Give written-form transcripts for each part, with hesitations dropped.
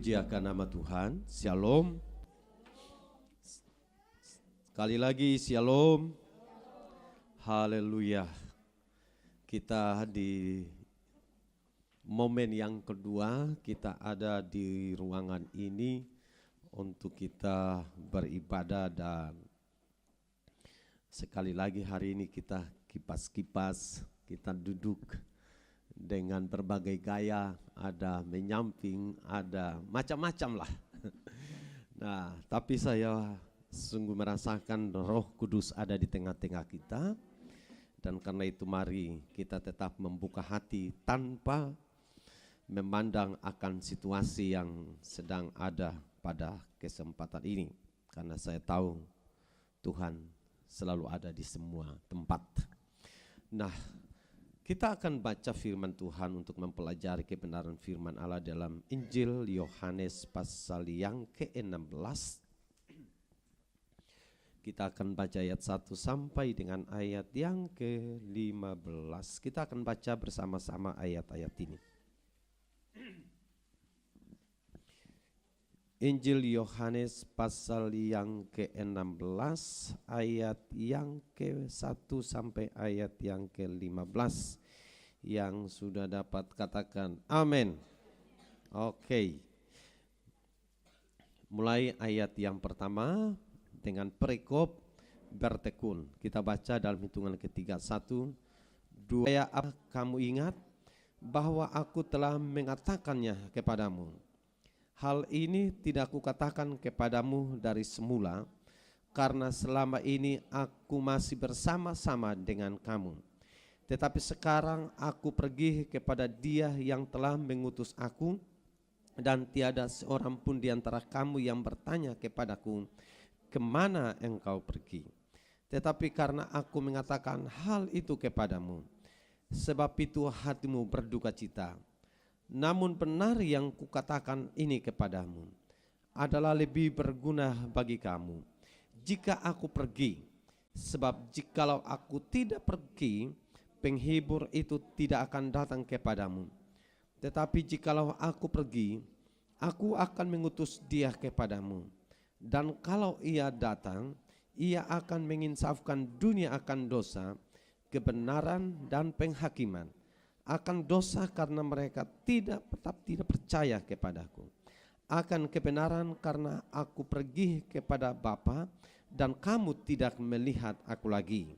Terpuji akan nama Tuhan. Shalom. Sekali lagi shalom. Haleluya. Kita di momen yang kedua, kita ada di ruangan ini untuk kita beribadah, dan sekali lagi hari ini kita kipas-kipas, kita duduk dengan berbagai gaya, ada menyamping, ada macam-macam lah. Nah, tapi saya sungguh merasakan Roh Kudus ada di tengah-tengah kita, dan karena itu mari kita tetap membuka hati tanpa memandang akan situasi yang sedang ada pada kesempatan ini, karena saya tahu Tuhan selalu ada di semua tempat. Nah, kita akan baca firman Tuhan untuk mempelajari kebenaran firman Allah dalam Injil Yohanes pasal yang ke-16. Kita akan baca ayat 1 sampai dengan ayat yang ke-15. Kita akan baca bersama-sama ayat-ayat ini. Injil Yohanes pasal yang ke-16 ayat yang ke-1 sampai ayat yang ke-15. Yang sudah dapat katakan amin. Oke. Mulai ayat yang pertama dengan perikop bertekun. Kita baca dalam hitungan ketiga. 1, 2. Kamu ingat bahwa aku telah mengatakannya kepadamu. Hal ini tidak kukatakan kepadamu dari semula, karena selama ini aku masih bersama-sama dengan kamu. Tetapi sekarang aku pergi kepada Dia yang telah mengutus aku, dan tiada seorang pun di antara kamu yang bertanya kepadaku, kemana engkau pergi? Tetapi karena aku mengatakan hal itu kepadamu, sebab itu hatimu berduka cita. Namun benar yang kukatakan ini kepadamu adalah lebih berguna bagi kamu jika aku pergi. Sebab jikalau aku tidak pergi, penghibur itu tidak akan datang kepadamu. Tetapi jikalau aku pergi, aku akan mengutus Dia kepadamu. Dan kalau Ia datang, Ia akan menginsafkan dunia akan dosa, kebenaran dan penghakiman. Akan dosa karena mereka tetap tidak percaya kepadaku. Akan kebenaran karena aku pergi kepada Bapa dan kamu tidak melihat aku lagi.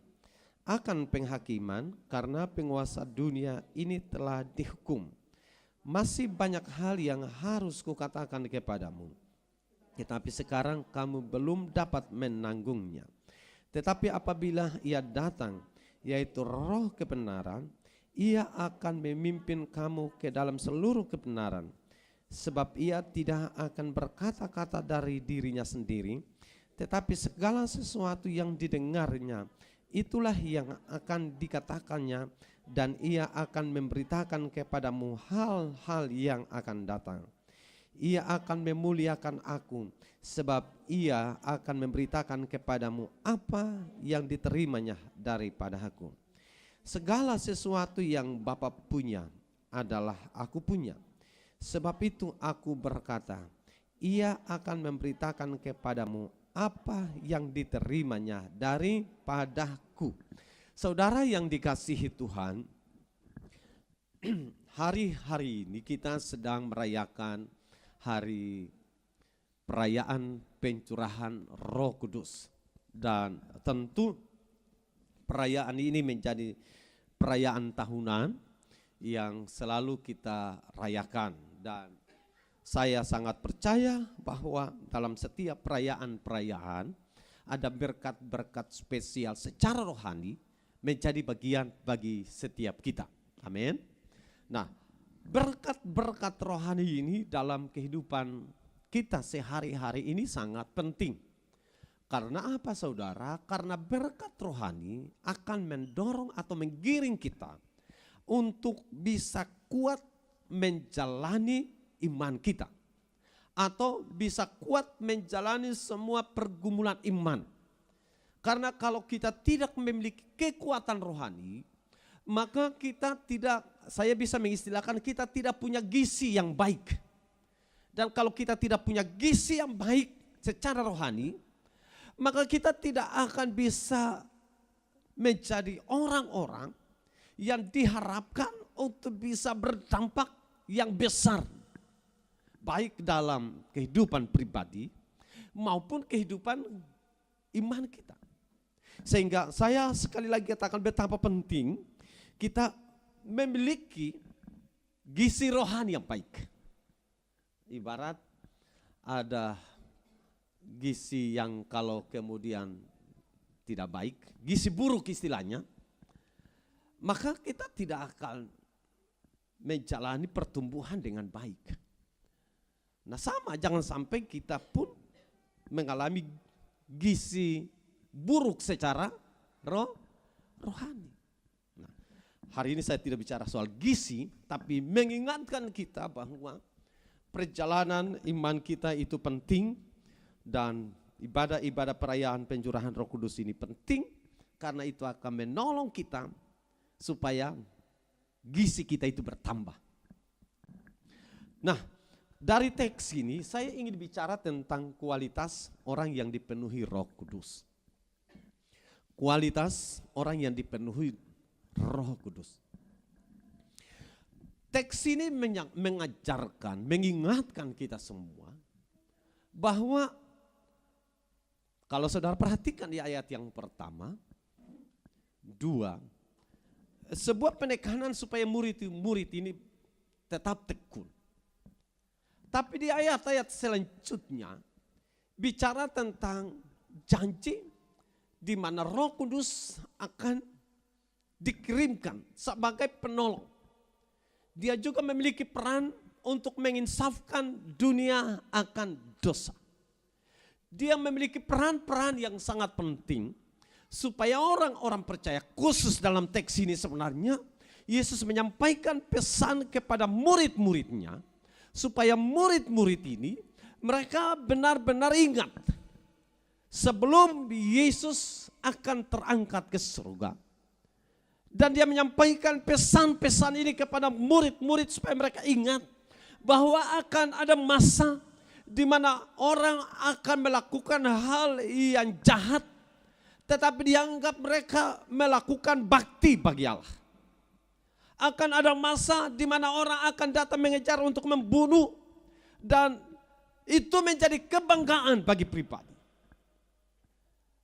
Akan penghakiman karena penguasa dunia ini telah dihukum. Masih banyak hal yang harus kukatakan kepadamu, tetapi sekarang kamu belum dapat menanggungnya. Tetapi apabila Ia datang, yaitu Roh kebenaran, Ia akan memimpin kamu ke dalam seluruh kebenaran. Sebab Ia tidak akan berkata-kata dari dirinya sendiri, tetapi segala sesuatu yang didengarnya, itulah yang akan dikatakannya, dan Ia akan memberitakan kepadamu hal-hal yang akan datang. Ia akan memuliakan aku, sebab Ia akan memberitakan kepadamu apa yang diterimanya daripada aku. Segala sesuatu yang Bapa punya adalah aku punya. Sebab itu aku berkata, Ia akan memberitakan kepadamu apa yang diterimanya daripadaku. Saudara yang dikasihi Tuhan, hari-hari ini kita sedang merayakan hari perayaan pencurahan Roh Kudus. Dan tentu perayaan ini menjadi perayaan tahunan yang selalu kita rayakan, dan saya sangat percaya bahwa dalam setiap perayaan-perayaan ada berkat-berkat spesial secara rohani menjadi bagian bagi setiap kita. Amin. Nah, berkat-berkat rohani ini dalam kehidupan kita sehari-hari ini sangat penting. Karena apa saudara? Karena berkat rohani akan mendorong atau menggiring kita untuk bisa kuat menjalani iman kita, atau bisa kuat menjalani semua pergumulan iman. Karena kalau kita tidak memiliki kekuatan rohani, maka kita tidak, saya bisa mengistilahkan kita tidak punya gizi yang baik. Dan kalau kita tidak punya gizi yang baik secara rohani, maka kita tidak akan bisa menjadi orang-orang yang diharapkan untuk bisa berdampak yang besar. Baik dalam kehidupan pribadi maupun kehidupan iman kita. Sehingga saya sekali lagi katakan betapa penting kita memiliki gizi rohani yang baik. Ibarat ada gizi yang kalau kemudian tidak baik, gizi buruk istilahnya, maka kita tidak akan menjalani pertumbuhan dengan baik. Nah sama, jangan sampai kita pun mengalami gizi buruk secara rohani. Nah, hari ini saya tidak bicara soal gizi, tapi mengingatkan kita bahwa perjalanan iman kita itu penting dan ibadah-ibadah perayaan pencurahan Roh Kudus ini penting karena itu akan menolong kita supaya gizi kita itu bertambah. Nah, dari teks ini saya ingin bicara tentang kualitas orang yang dipenuhi Roh Kudus. Kualitas orang yang dipenuhi Roh Kudus. Teks ini mengajarkan, mengingatkan kita semua bahwa kalau saudara perhatikan di ayat yang pertama, 2, sebuah penekanan supaya murid ini tetap tekun. Tapi di ayat-ayat selanjutnya bicara tentang janji di mana Roh Kudus akan dikirimkan sebagai penolong. Dia juga memiliki peran untuk menginsafkan dunia akan dosa. Dia memiliki peran-peran yang sangat penting supaya orang-orang percaya, khusus dalam teks ini sebenarnya Yesus menyampaikan pesan kepada murid-muridnya supaya murid-murid ini mereka benar-benar ingat sebelum Yesus akan terangkat ke surga. Dan dia menyampaikan pesan-pesan ini kepada murid-murid supaya mereka ingat bahwa akan ada masa di mana orang akan melakukan hal yang jahat tetapi dianggap mereka melakukan bakti bagi Allah. Akan ada masa di mana orang akan datang mengejar untuk membunuh dan itu menjadi kebanggaan bagi pribadi.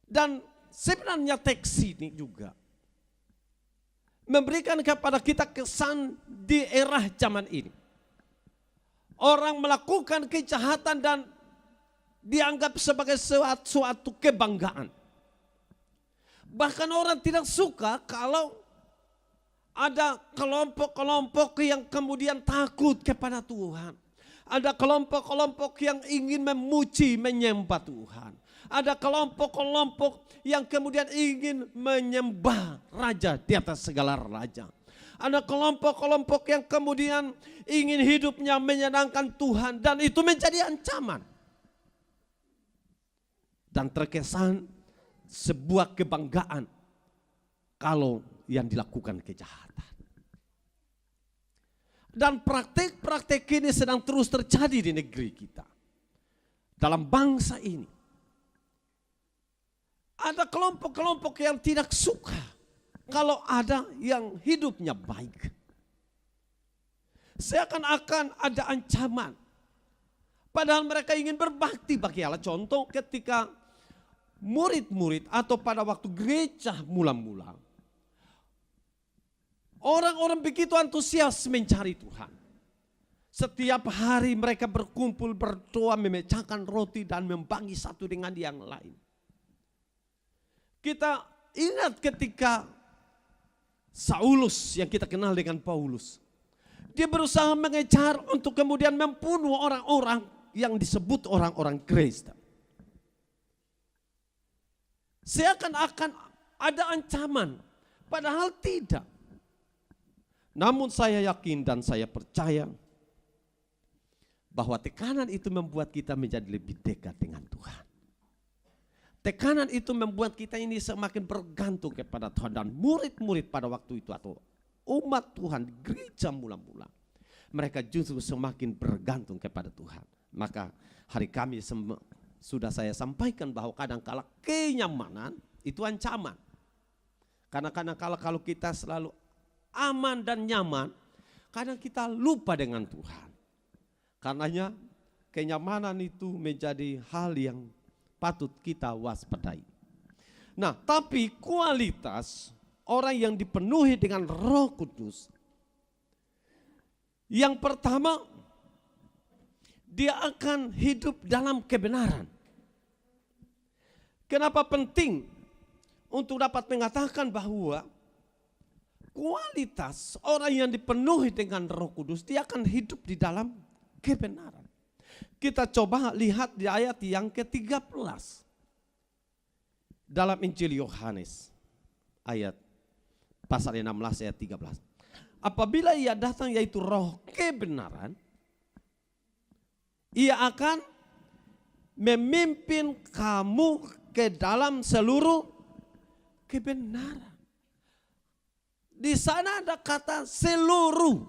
Dan sebenarnya teks ini juga memberikan kepada kita kesan di era zaman ini. Orang melakukan kejahatan dan dianggap sebagai suatu kebanggaan. Bahkan orang tidak suka kalau ada kelompok-kelompok yang kemudian takut kepada Tuhan. Ada kelompok-kelompok yang ingin memuji, menyembah Tuhan. Ada kelompok-kelompok yang kemudian ingin menyembah raja di atas segala raja. Ada kelompok-kelompok yang kemudian ingin hidupnya menyenangkan Tuhan dan itu menjadi ancaman. Dan terkesan sebuah kebanggaan kalau yang dilakukan kejahatan. Dan praktek-praktek ini sedang terus terjadi di negeri kita. Dalam bangsa ini. Ada kelompok-kelompok yang tidak suka kalau ada yang hidupnya baik. Seakan-akan ada ancaman. Padahal mereka ingin berbakti bagi Allah. Contoh ketika murid-murid atau pada waktu gereja mula-mula. Orang-orang begitu antusias mencari Tuhan. Setiap hari mereka berkumpul berdoa, memecahkan roti dan membagi satu dengan yang lain. Kita ingat ketika Saulus yang kita kenal dengan Paulus. Dia berusaha mengejar untuk kemudian membunuh orang-orang yang disebut orang-orang Kristen. Seakan-akan ada ancaman, padahal tidak. Namun saya yakin dan saya percaya bahwa tekanan itu membuat kita menjadi lebih dekat dengan Tuhan. Tekanan itu membuat kita ini semakin bergantung kepada Tuhan. Dan murid-murid pada waktu itu atau umat Tuhan, gereja mula-mula, mereka justru semakin bergantung kepada Tuhan. Maka hari Kamis sudah saya sampaikan bahwa kadang-kala kenyamanan itu ancaman. Karena kadang-kala kalau kita selalu aman dan nyaman, kadang kita lupa dengan Tuhan. Karenanya kenyamanan itu menjadi hal yang patut kita waspadai. Nah, tapi kualitas orang yang dipenuhi dengan Roh Kudus, yang pertama, dia akan hidup dalam kebenaran. Kenapa penting untuk dapat mengatakan bahwa kualitas orang yang dipenuhi dengan Roh Kudus, dia akan hidup di dalam kebenaran. Kita coba lihat di ayat yang ke-13 dalam Injil Yohanes ayat pasal 16 ayat 13. Apabila ia datang, yaitu Roh kebenaran, ia akan memimpin kamu ke dalam seluruh kebenaran. Di sana ada kata seluruh,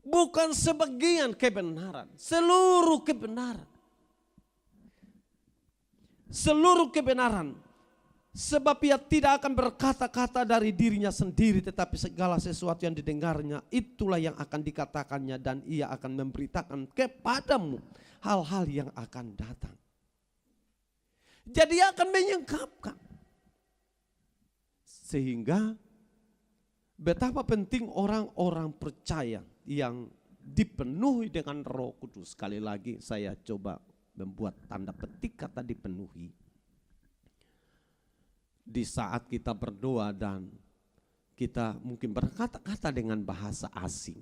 bukan sebagian kebenaran, seluruh kebenaran. Seluruh kebenaran. Sebab ia tidak akan berkata-kata dari dirinya sendiri, tetapi segala sesuatu yang didengarnya itulah yang akan dikatakannya, dan ia akan memberitakan kepadamu hal-hal yang akan datang. Jadi ia akan menyingkapkan. Sehingga betapa penting orang-orang percaya yang dipenuhi dengan Roh Kudus. Sekali lagi saya coba membuat tanda petik kata dipenuhi. Di saat kita berdoa dan kita mungkin berkata-kata dengan bahasa asing.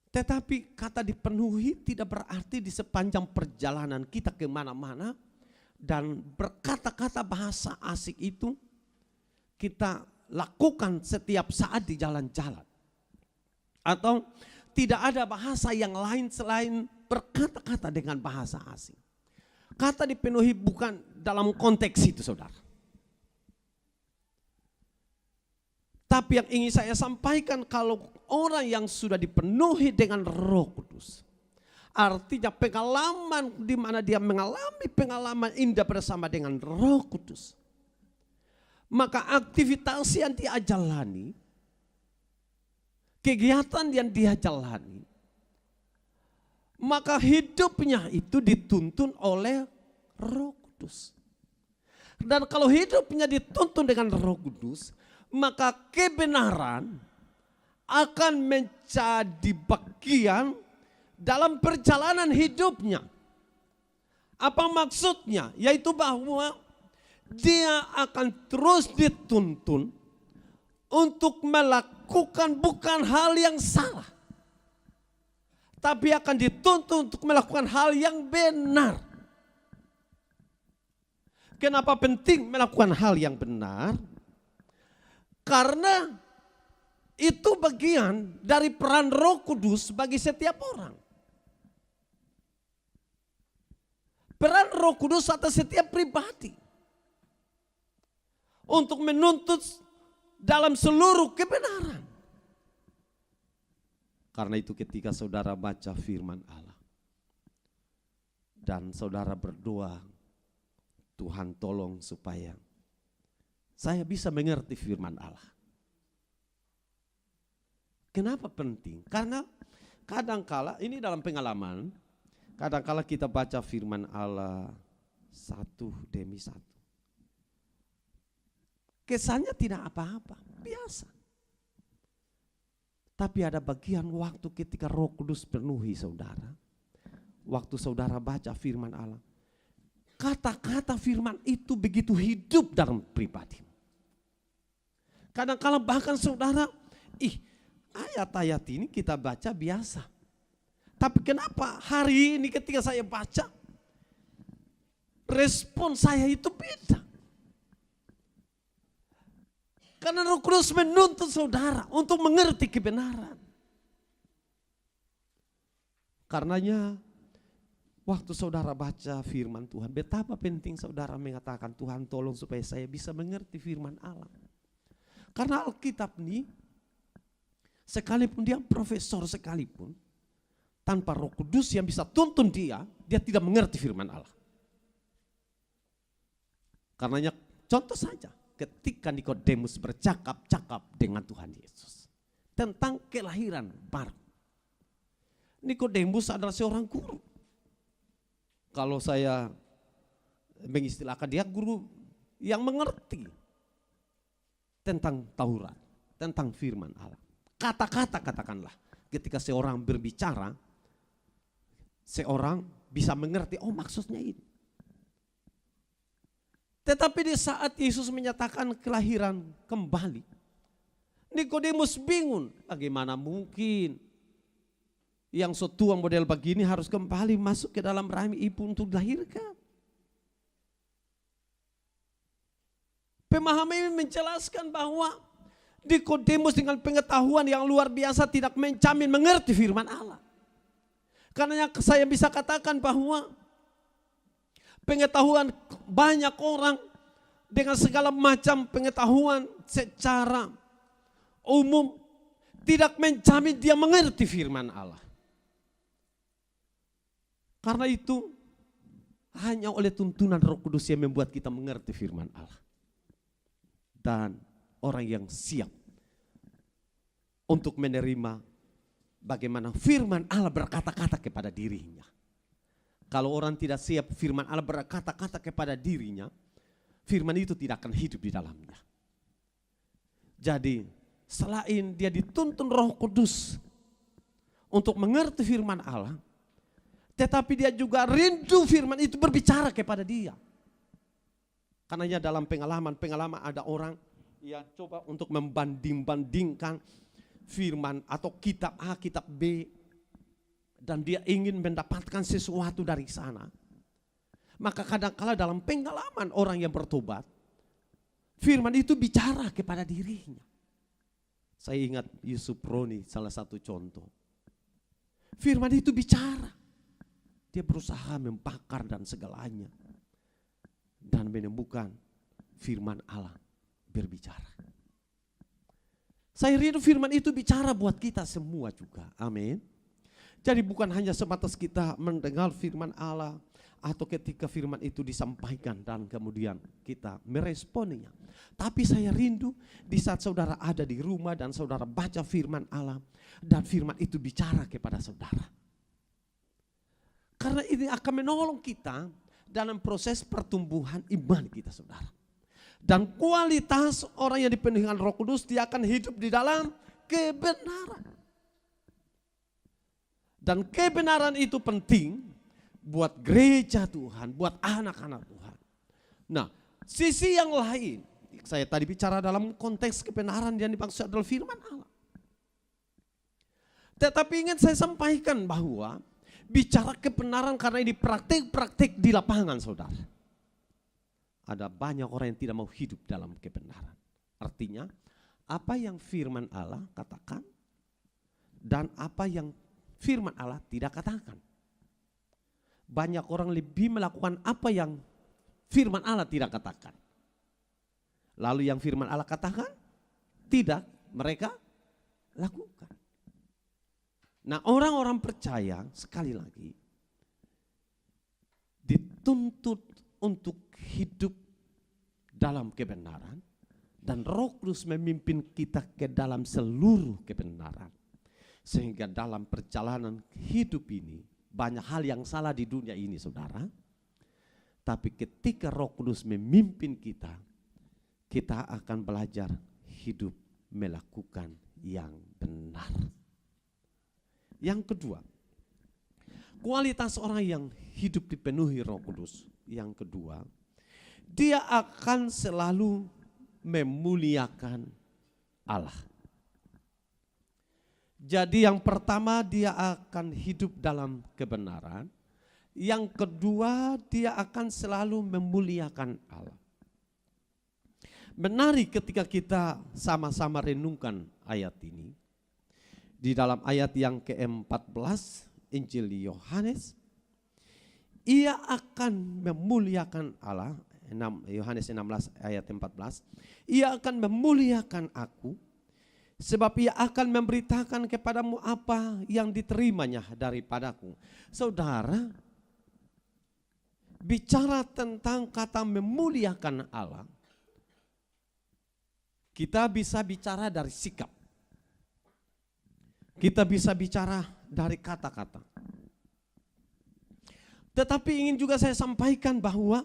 Tetapi kata dipenuhi tidak berarti di sepanjang perjalanan kita kemana-mana dan berkata-kata bahasa asing itu kita lakukan setiap saat di jalan-jalan. Atau tidak ada bahasa yang lain selain berkata-kata dengan bahasa asing. Kata dipenuhi bukan dalam konteks itu, saudara. Tapi yang ingin saya sampaikan, kalau orang yang sudah dipenuhi dengan Roh Kudus, artinya pengalaman di mana dia mengalami pengalaman indah bersama dengan Roh Kudus, maka aktivitas yang dia jalani, kegiatan yang dia jalani, maka hidupnya itu dituntun oleh Roh Kudus. Dan kalau hidupnya dituntun dengan Roh Kudus, maka kebenaran akan menjadi bagian dalam perjalanan hidupnya. Apa maksudnya? Yaitu bahwa dia akan terus dituntun untuk melakukan bukan hal yang salah, tapi akan dituntun untuk melakukan hal yang benar. Kenapa penting melakukan hal yang benar? Karena itu bagian dari peran Roh Kudus bagi setiap orang. Peran Roh Kudus atas setiap pribadi untuk menuntut dalam seluruh kebenaran. Karena itu ketika saudara baca firman Allah dan saudara berdoa, Tuhan tolong supaya saya bisa mengerti firman Allah. Kenapa penting? Karena kadangkala ini dalam pengalaman, kadangkala kita baca firman Allah satu demi satu. Kesannya tidak apa-apa, biasa. Tapi ada bagian waktu ketika Roh Kudus penuhi saudara. Waktu saudara baca firman Allah, kata-kata firman itu begitu hidup dalam pribadi. Kadang-kadang bahkan saudara, ayat-ayat ini kita baca biasa. Tapi kenapa hari ini ketika saya baca, respon saya itu beda. Karena Roh Kudus menuntut saudara untuk mengerti kebenaran. Karenanya waktu saudara baca firman Tuhan, betapa penting saudara mengatakan, Tuhan tolong supaya saya bisa mengerti firman Allah. Karena Alkitab ini Sekalipun dia profesor sekalipun, tanpa Roh Kudus yang bisa tuntun dia tidak mengerti firman Allah. Karenanya contoh saja ketika Nikodemus bercakap-cakap dengan Tuhan Yesus tentang kelahiran baru. Nikodemus adalah seorang guru. Kalau saya mengistilahkan, dia guru yang mengerti tentang Taurat, tentang firman Allah. Kata-kata katakanlah, ketika seorang berbicara, seorang bisa mengerti, oh maksudnya ini. Tetapi di saat Yesus menyatakan kelahiran kembali, Nikodemus bingung, bagaimana mungkin yang setua model begini harus kembali masuk ke dalam rahim ibu untuk dilahirkan. Pemahaman ini menjelaskan bahwa Nikodemus dengan pengetahuan yang luar biasa tidak menjamin mengerti firman Allah. Karena saya bisa katakan bahwa pengetahuan banyak orang dengan segala macam pengetahuan secara umum tidak menjamin dia mengerti firman Allah. Karena itu hanya oleh tuntunan Roh Kudus yang membuat kita mengerti firman Allah. Dan orang yang siap untuk menerima bagaimana firman Allah berkata-kata kepada dirinya. Kalau orang tidak siap firman Allah berkata-kata kepada dirinya, firman itu tidak akan hidup di dalamnya. Jadi selain dia dituntun Roh Kudus untuk mengerti firman Allah, tetapi dia juga rindu firman itu berbicara kepada dia. Karenanya dalam pengalaman ada orang yang coba untuk membanding-bandingkan firman atau kitab A, kitab B, dan dia ingin mendapatkan sesuatu dari sana. Maka kadang-kala dalam pengalaman orang yang bertobat, firman itu bicara kepada dirinya. Saya ingat Yusuf Roni, salah satu contoh. Firman itu bicara. Dia berusaha membakar dan segalanya. Dan menemukan firman Allah berbicara. Saya rindu firman itu bicara buat kita semua juga. Amin. Jadi bukan hanya sebatas kita mendengar firman Allah atau ketika firman itu disampaikan dan kemudian kita meresponinya. Tapi saya rindu di saat saudara ada di rumah dan saudara baca firman Allah dan firman itu bicara kepada saudara. Karena ini akan menolong kita dalam proses pertumbuhan iman kita, saudara. Dan kualitas orang yang dipenuhi dengan Roh Kudus, dia akan hidup di dalam kebenaran. Dan kebenaran itu penting buat gereja Tuhan, buat anak-anak Tuhan. Nah, sisi yang lain, saya tadi bicara dalam konteks kebenaran yang dimaksud adalah firman Allah. Tetapi ingin saya sampaikan bahwa bicara kebenaran karena ini praktik-praktik di lapangan, saudara. Ada banyak orang yang tidak mau hidup dalam kebenaran. Artinya, apa yang firman Allah katakan dan apa yang firman Allah tidak katakan. Banyak orang lebih melakukan apa yang firman Allah tidak katakan. Lalu yang firman Allah katakan, tidak mereka lakukan. Nah, orang-orang percaya sekali lagi dituntut untuk hidup dalam kebenaran dan Roh Kudus memimpin kita ke dalam seluruh kebenaran. Sehingga dalam perjalanan hidup ini banyak hal yang salah di dunia ini, saudara. Tapi ketika Roh Kudus memimpin kita, kita akan belajar hidup melakukan yang benar. Yang kedua, kualitas orang yang hidup dipenuhi Roh Kudus. Yang kedua, dia akan selalu memuliakan Allah. Jadi yang pertama, dia akan hidup dalam kebenaran. Yang kedua, dia akan selalu memuliakan Allah. Menarik ketika kita sama-sama renungkan ayat ini. Di dalam ayat yang ke-14 Injil Yohanes, ia akan memuliakan Allah. Yohanes 16 ayat 14, ia akan memuliakan aku sebab ia akan memberitakan kepadamu apa yang diterimanya daripadaku. Saudara, bicara tentang kata memuliakan Allah, kita bisa bicara dari sikap. Kita bisa bicara dari kata-kata. Tetapi ingin juga saya sampaikan bahwa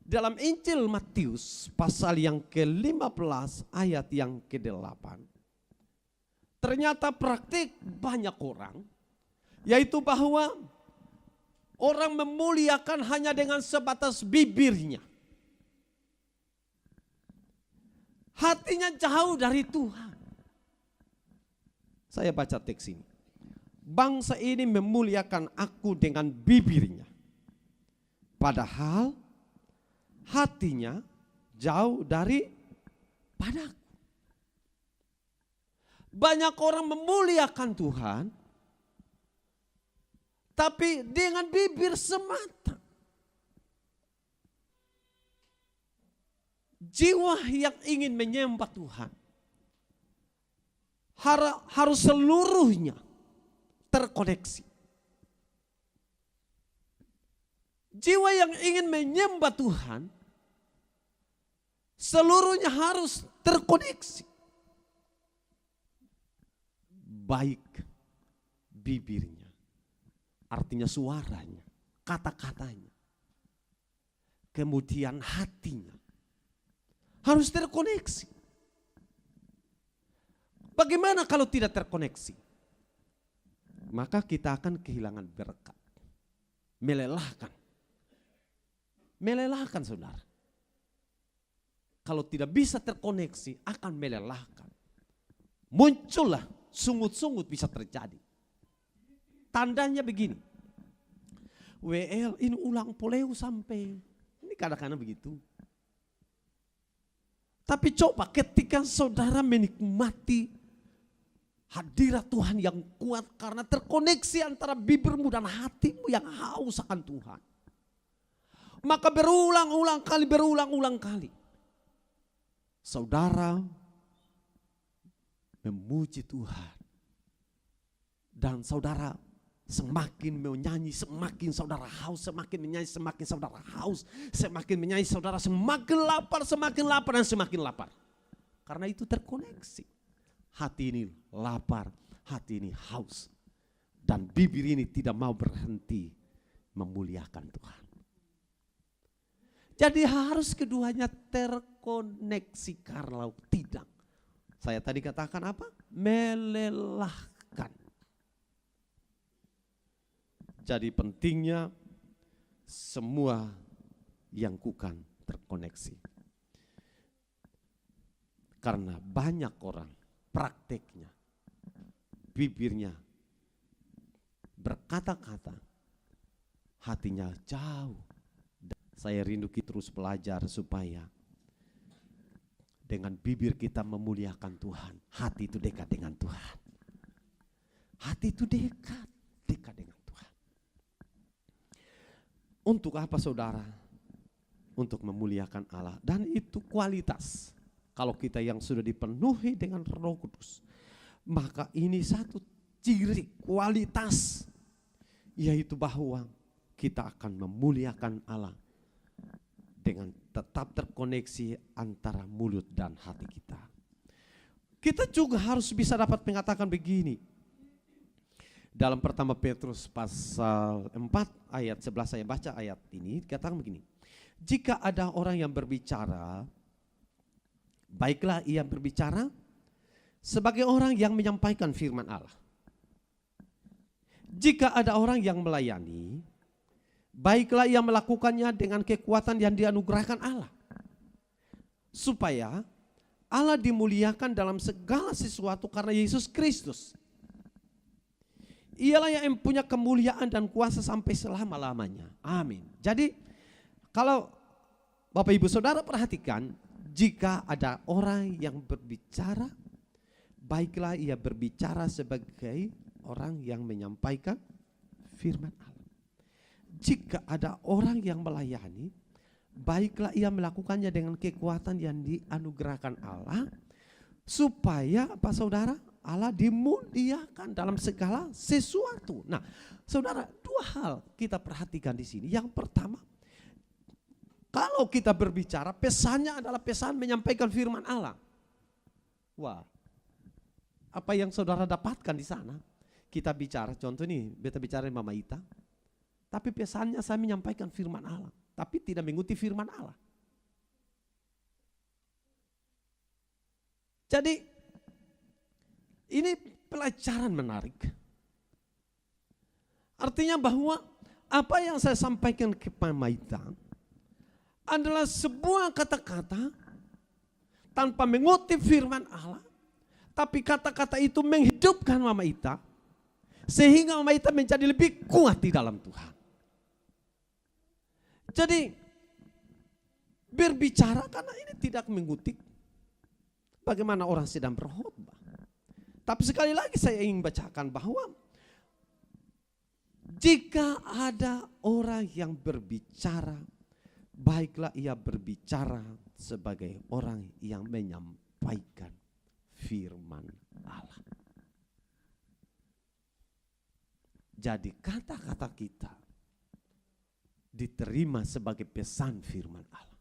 dalam Injil Matius pasal yang ke-15 ayat yang ke-8, ternyata praktik banyak orang, yaitu bahwa orang memuliakan hanya dengan sebatas bibirnya. Hatinya jauh dari Tuhan. Saya baca teks ini. Bangsa ini memuliakan aku dengan bibirnya, padahal hatinya jauh dari padaku. Banyak orang memuliakan Tuhan, tapi dengan bibir semata. Jiwa yang ingin menyembah Tuhan harus seluruhnya terkoneksi. Jiwa yang ingin menyembah Tuhan seluruhnya harus terkoneksi. Baik bibirnya, artinya suaranya, kata-katanya, kemudian hatinya harus terkoneksi. Bagaimana kalau tidak terkoneksi? Maka kita akan kehilangan berkat. Melelahkan. Melelahkan, saudara. Kalau tidak bisa terkoneksi akan melelahkan. Muncullah sungut-sungut bisa terjadi. Tandanya begini. WL ini ulang poleu sampai. Ini kadang-kadang begitu. Tapi coba ketika saudara menikmati hadirat Tuhan yang kuat karena terkoneksi antara bibirmu dan hatimu yang haus akan Tuhan. Maka berulang-ulang kali, saudara memuji Tuhan. Dan saudara semakin menyanyi, semakin saudara haus, semakin menyanyi, semakin saudara haus, semakin menyanyi, saudara semakin lapar, dan semakin lapar. Karena itu terkoneksi. Hati ini lapar, hati ini haus. Dan bibir ini tidak mau berhenti memuliakan Tuhan. Jadi harus keduanya terkoneksi, karena tidak. Saya tadi katakan apa? Melelahkan. Jadi pentingnya semua yang kukan terkoneksi. Karena banyak orang prakteknya, bibirnya berkata-kata, hatinya jauh. Saya rindu kita terus belajar supaya dengan bibir kita memuliakan Tuhan, hati itu dekat dengan Tuhan. Hati itu dekat dengan Tuhan. Untuk apa, saudara? Untuk memuliakan Allah. Dan itu kualitas. Kalau kita yang sudah dipenuhi dengan Roh Kudus, maka ini satu ciri kualitas, yaitu bahwa kita akan memuliakan Allah dengan tetap terkoneksi antara mulut dan hati kita. Kita juga harus bisa dapat mengatakan begini. Dalam pertama Petrus pasal 4 ayat 11, saya baca ayat ini, katakan begini. Jika ada orang yang berbicara, baiklah ia berbicara sebagai orang yang menyampaikan firman Allah. Jika ada orang yang melayani, baiklah ia melakukannya dengan kekuatan yang dianugerahkan Allah. Supaya Allah dimuliakan dalam segala sesuatu karena Yesus Kristus. Ialah yang punya kemuliaan dan kuasa sampai selama-lamanya. Amin. Jadi kalau Bapak Ibu Saudara perhatikan, jika ada orang yang berbicara, baiklah ia berbicara sebagai orang yang menyampaikan firman Allah. Jika ada orang yang melayani, baiklah ia melakukannya dengan kekuatan yang dianugerahkan Allah, Supaya apa saudara? Allah dimuliakan dalam segala sesuatu. Nah, saudara, dua hal kita perhatikan di sini. Yang pertama, kalau kita berbicara, pesannya adalah pesan menyampaikan firman Allah. Wah, apa yang saudara dapatkan di sana? Kita bicara, contoh nih, beta bicara Mama Ita, tapi pesannya saya menyampaikan firman Allah, tapi tidak mengikuti firman Allah. Jadi ini pelajaran menarik. Artinya bahwa apa yang saya sampaikan ke Mama Ita adalah sebuah kata-kata tanpa mengutip firman Allah, tapi kata-kata itu menghidupkan Mama Ita sehingga Mama Ita menjadi lebih kuat di dalam Tuhan. Jadi berbicara karena ini tidak mengutip bagaimana orang sedang berkhotbah. Tapi sekali lagi saya ingin bacakan bahwa jika ada orang yang berbicara, baiklah ia berbicara sebagai orang yang menyampaikan firman Allah. Jadi kata-kata kita diterima sebagai pesan firman Allah.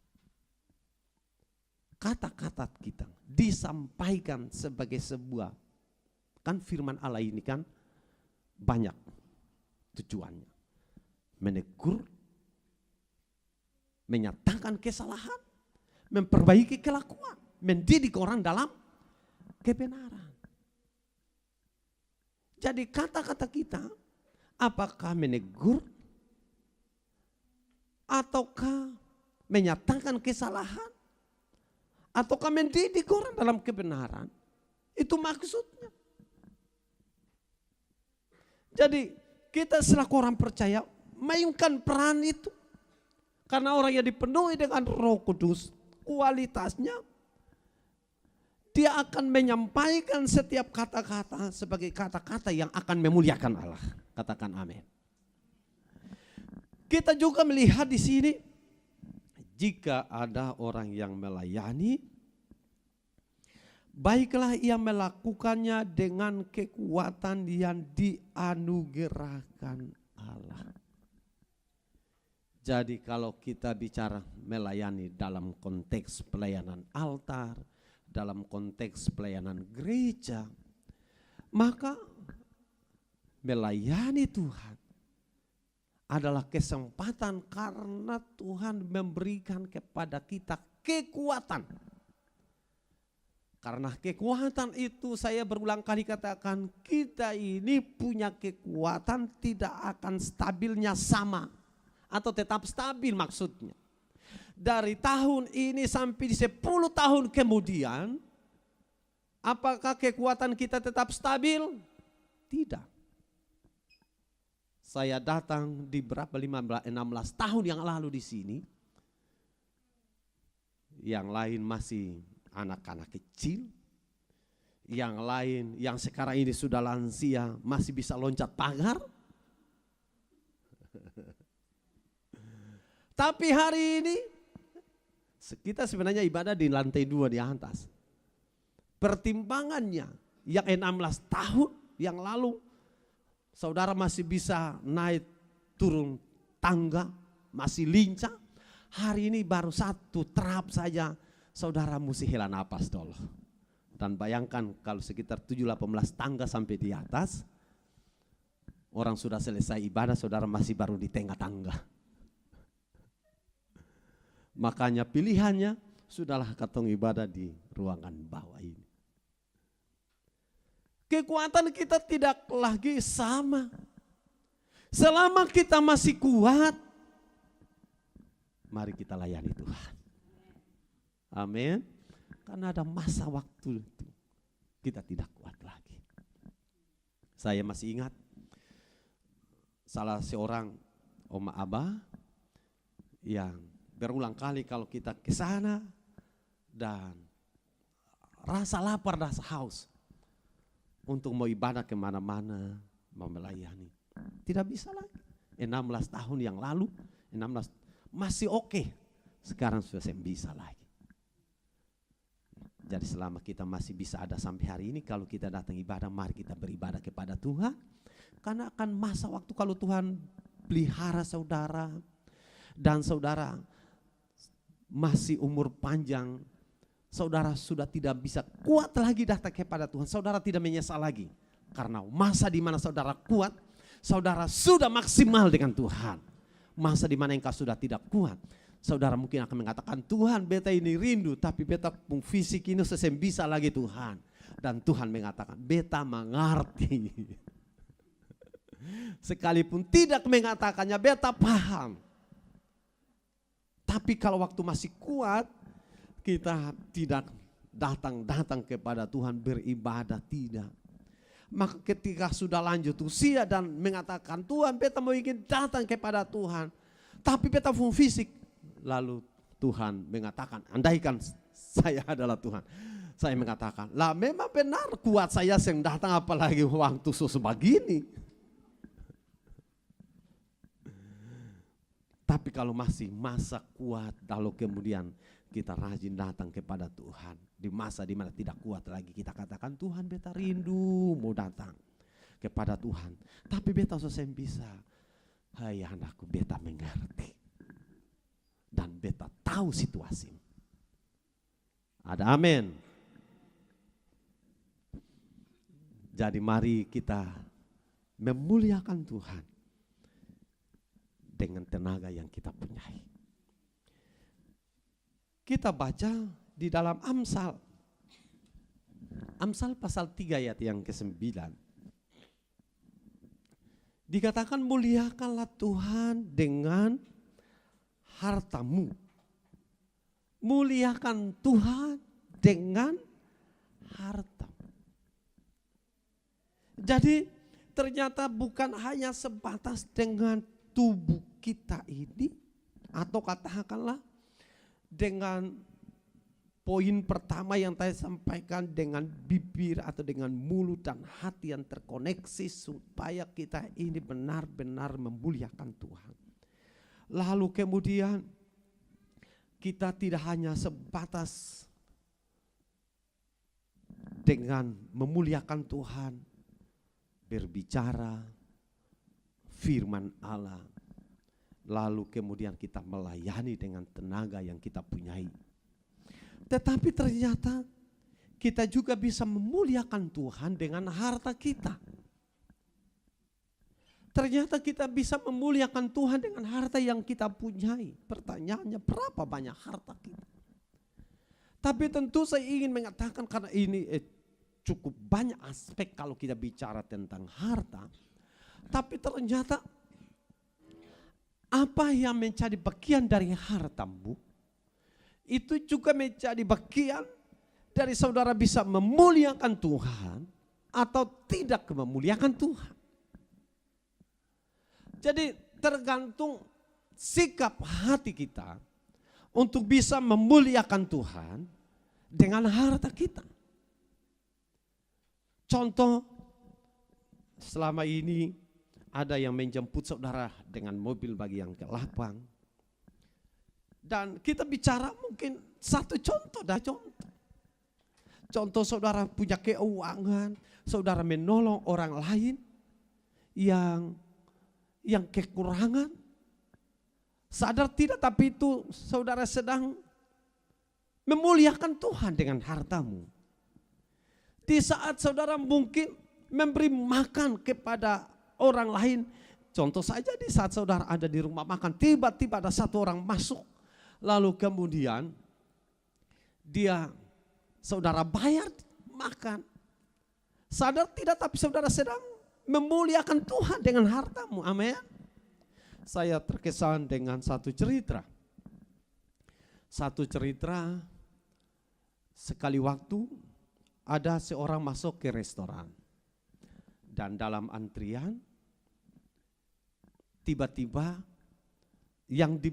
Kata-kata kita disampaikan sebagai sebuah, kan firman Allah ini kan banyak tujuannya. Menegur, menyatakan kesalahan, memperbaiki kelakuan, mendidik orang dalam kebenaran. Jadi kata-kata kita apakah menegur ataukah menyatakan kesalahan ataukah mendidik orang dalam kebenaran, itu maksudnya. Jadi kita selaku orang percaya mainkan peran itu. Karena orang yang dipenuhi dengan Roh Kudus, kualitasnya dia akan menyampaikan setiap kata-kata sebagai kata-kata yang akan memuliakan Allah. Katakan amin. Kita juga melihat di sini, jika ada orang yang melayani, baiklah ia melakukannya dengan kekuatan yang dianugerahkan Allah. Jadi kalau kita bicara melayani dalam konteks pelayanan altar, dalam konteks pelayanan gereja, maka melayani Tuhan adalah kesempatan karena Tuhan memberikan kepada kita kekuatan. Karena kekuatan itu saya berulang kali katakan, kita ini punya kekuatan tidak akan stabilnya sama atau tetap stabil maksudnya. Dari tahun ini sampai 10 tahun kemudian, apakah kekuatan kita tetap stabil? Tidak. Saya datang di berapa 16 tahun yang lalu di sini. Yang lain masih anak-anak kecil. Yang lain yang sekarang ini sudah lansia masih bisa loncat pagar. Tapi hari ini kita sebenarnya ibadah di lantai 2 di atas. Pertimbangannya yang 16 tahun yang lalu saudara masih bisa naik turun tangga, masih lincah. Hari ini baru satu trap saja saudara mesti hela napas dulu. Dan bayangkan kalau sekitar 7-18 tangga sampai di atas, orang sudah selesai ibadah, saudara masih baru di tengah tangga. Makanya pilihannya sudahlah katong ibadah di ruangan bawah ini. Kekuatan kita tidak lagi sama. Selama kita masih kuat, mari kita layani Tuhan. Amin. Karena ada masa waktu itu kita tidak kuat lagi. Saya masih ingat salah seorang Oma Abah yang berulang kali kalau kita ke sana dan rasa lapar, rasa haus untuk mau ibadah kemana-mana, mau melayani. Tidak bisa lagi. 16 tahun yang lalu, 16 masih oke. Sekarang sudah saya bisa lagi. Jadi selama kita masih bisa ada sampai hari ini, kalau kita datang ibadah, mari kita beribadah kepada Tuhan. Karena akan masa waktu kalau Tuhan pelihara saudara, dan saudara masih umur panjang, saudara sudah tidak bisa kuat lagi datang kepada Tuhan. Saudara tidak menyesal lagi. Karena masa di mana saudara kuat, saudara sudah maksimal dengan Tuhan. Masa di mana engkau sudah tidak kuat, saudara mungkin akan mengatakan, Tuhan beta ini rindu, tapi beta pun fisik ini sesem bisa lagi Tuhan. Dan Tuhan mengatakan, beta mengerti. Sekalipun tidak mengatakannya, beta paham. Tapi kalau waktu masih kuat, kita tidak datang kepada Tuhan beribadah, tidak. Maka ketika sudah lanjut usia dan mengatakan, Tuhan beta mau ingin datang kepada Tuhan, tapi beta pun fisik. Lalu Tuhan mengatakan, andaikan saya adalah Tuhan, saya mengatakan, lah memang benar kuat saya yang datang, apalagi waktu sebegini. Tapi kalau masih masa kuat, lalu kemudian kita rajin datang kepada Tuhan. Di masa dimana tidak kuat lagi, kita katakan, Tuhan beta rindu mau datang kepada Tuhan. Tapi beta sosem bisa. Hai anakku, beta mengerti. Dan beta tahu situasi. Ada amin. Jadi mari kita memuliakan Tuhan dengan tenaga yang kita punyai. Kita baca di dalam Amsal. Amsal pasal 3 ayat yang ke-9. Dikatakan, muliakanlah Tuhan dengan hartamu. Muliakan Tuhan dengan harta. Jadi ternyata bukan hanya sebatas dengan tubuh kita ini, atau katakanlah dengan poin pertama yang saya sampaikan, dengan bibir atau dengan mulut dan hati yang terkoneksi supaya kita ini benar-benar memuliakan Tuhan. Lalu kemudian kita tidak hanya sebatas dengan memuliakan Tuhan, berbicara firman Allah, lalu kemudian kita melayani dengan tenaga yang kita punyai. Tetapi ternyata kita juga bisa memuliakan Tuhan dengan harta kita. Ternyata kita bisa memuliakan Tuhan dengan harta yang kita punyai. Pertanyaannya, berapa banyak harta kita? Tapi tentu saya ingin mengatakan, karena ini cukup banyak aspek kalau kita bicara tentang harta. Tapi ternyata apa yang menjadi bagian dari hartamu, itu juga menjadi bagian dari saudara bisa memuliakan Tuhan atau tidak memuliakan Tuhan. Jadi tergantung sikap hati kita untuk bisa memuliakan Tuhan dengan harta kita. Contoh, selama ini ada yang menjemput saudara dengan mobil bagi yang ke lapang. Dan kita bicara mungkin satu contoh dah contoh. Contoh saudara punya keuangan, saudara menolong orang lain yang kekurangan. Sadar tidak, tapi itu saudara sedang memuliakan Tuhan dengan hartamu. Di saat saudara mungkin memberi makan kepada orang lain, contoh saja di saat saudara ada di rumah makan, tiba-tiba ada satu orang masuk, lalu kemudian saudara bayar makan. Sadar tidak, tapi saudara sedang memuliakan Tuhan dengan hartamu. Amin. Saya terkesan dengan satu cerita. Sekali waktu ada seorang masuk ke restoran. Dan dalam antrian, tiba-tiba yang di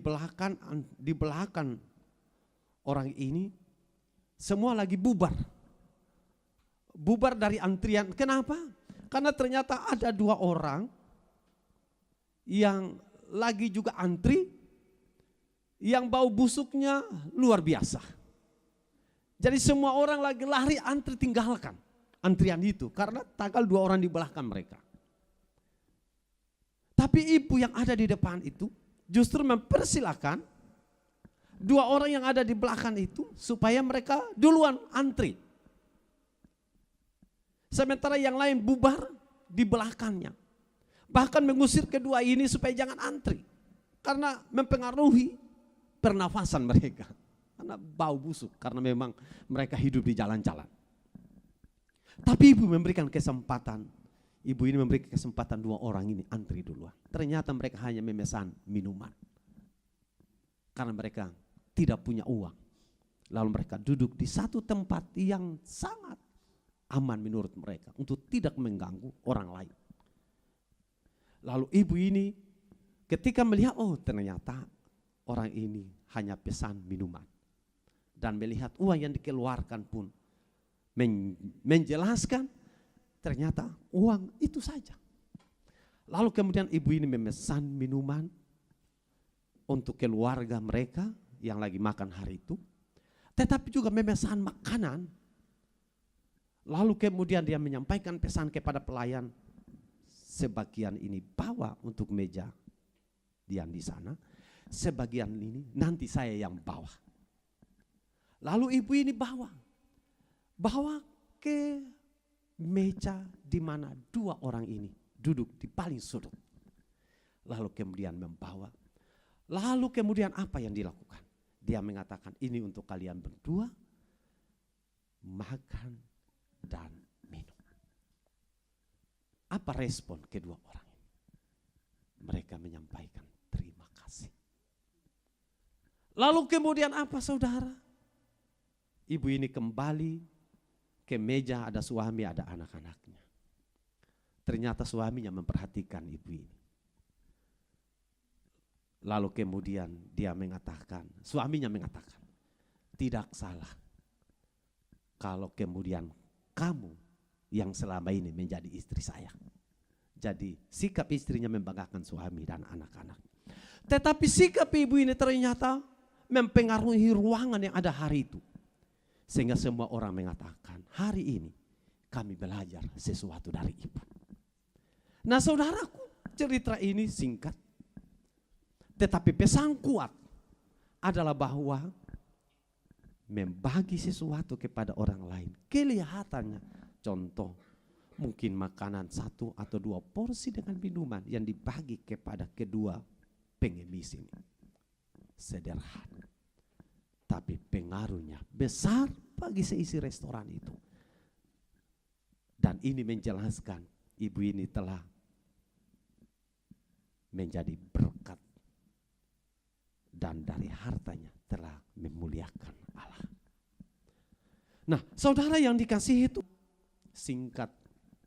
belakang orang ini semua lagi bubar. Bubar dari antrian. Kenapa? Karena ternyata ada dua orang yang lagi juga antri, yang bau busuknya luar biasa. Jadi semua orang lagi lari antri tinggalkan antrian itu karena tinggal 2 orang di belakang mereka. Tapi ibu yang ada di depan itu justru mempersilahkan 2 orang yang ada di belakang itu supaya mereka duluan antri. Sementara yang lain bubar di belakangnya. Bahkan mengusir kedua ini supaya jangan antri. Karena mempengaruhi pernafasan mereka. Karena bau busuk, karena memang mereka hidup di jalan-jalan. Tapi ibu memberikan kesempatan. Ibu ini memberikan kesempatan 2 orang ini antri duluan. Ternyata mereka hanya memesan minuman. Karena mereka tidak punya uang. Lalu mereka duduk di satu tempat yang sangat aman menurut mereka. Untuk tidak mengganggu orang lain. Lalu ibu ini ketika melihat, oh ternyata orang ini hanya pesan minuman. Dan melihat uang yang dikeluarkan pun menjelaskan ternyata uang itu saja. Lalu kemudian ibu ini memesan minuman untuk keluarga mereka yang lagi makan hari itu. Tetapi juga memesan makanan. Lalu kemudian dia menyampaikan pesan kepada pelayan. Sebagian ini bawa untuk meja diam di sana. Sebagian ini nanti saya yang bawa. Lalu ibu ini bawa ke meja di mana 2 orang ini duduk di paling sudut. Lalu kemudian membawa. Lalu kemudian apa yang dilakukan? Dia mengatakan ini untuk kalian berdua makan dan minum. Apa respon kedua orang ini? Mereka menyampaikan terima kasih. Lalu kemudian apa saudara? Ibu ini kembali ke meja, ada suami, ada anak-anaknya. Ternyata suaminya memperhatikan ibu ini. Lalu kemudian suaminya mengatakan, tidak salah kalau kemudian kamu yang selama ini menjadi istri saya. Jadi sikap istrinya membanggakan suami dan anak-anak. Tetapi sikap ibu ini ternyata mempengaruhi ruangan yang ada hari itu. Sehingga semua orang mengatakan, hari ini kami belajar sesuatu dari ibu. Nah saudaraku, cerita ini singkat. Tetapi pesan kuat adalah bahwa membagi sesuatu kepada orang lain. Kelihatannya contoh mungkin makanan 1 atau 2 porsi dengan minuman yang dibagi kepada kedua pengemis ini. Sederhana. Tapi pengaruhnya besar bagi seisi restoran itu. Dan ini menjelaskan ibu ini telah menjadi berkat dan dari hartanya telah memuliakan Allah. Nah, saudara yang dikasihi itu singkat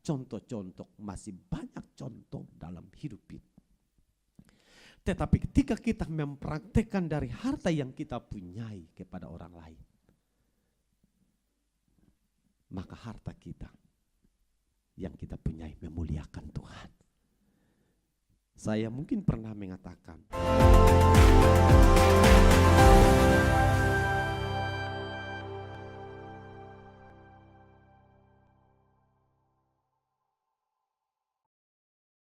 contoh-contoh, masih banyak contoh dalam hidup ini. Tetapi ketika kita mempraktekkan dari harta yang kita punyai kepada orang lain, maka harta kita yang kita punyai memuliakan Tuhan. Saya mungkin pernah mengatakan